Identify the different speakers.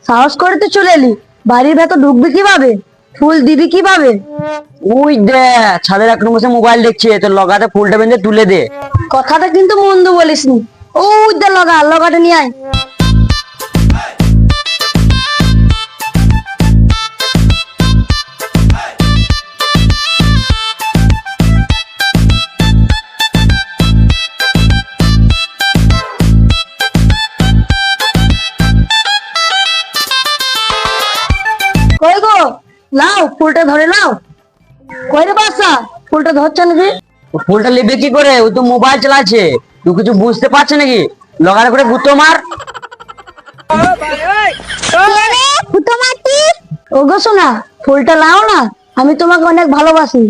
Speaker 1: সাহস করে তো চলে এলি, বাড়ির ভেতর ঢুকবি কিভাবে? ফুল দিবি কিভাবে?
Speaker 2: ওই দে ছাদের এক বসে মোবাইল দেখছে, তোর লগাতে ফুলটা বেঁধে তুলে দে।
Speaker 1: কথাটা কিন্তু মন্দ বলিসনি। ওই দে লগাটা নিয়ে আয়। কই গো, লাও ফুলটা ধরে নাও। কই রে বাসা, ফুলটা ধরছে নাকি?
Speaker 2: ও ফুলটা নেবে কি করে? ও তো মোবাইল চালাচ্ছে, তুই কিছু বুঝতে পারছে নাকি? লগাতে করে গুঁতো মার।
Speaker 1: ওগো শোনা, ফুলটা লাও না, আমি তোমাকে অনেক ভালোবাসি।